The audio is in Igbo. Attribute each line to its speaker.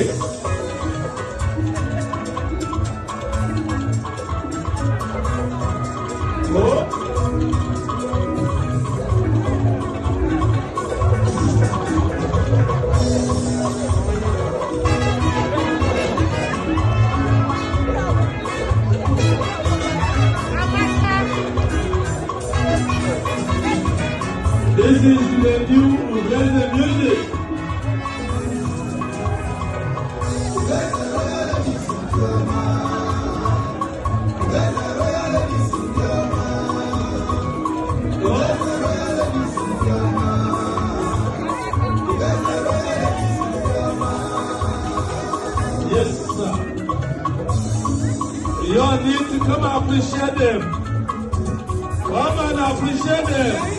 Speaker 1: music. Oh. This is the new Uganda music. Yes, sir. You all need to come and appreciate them. Come and appreciate them.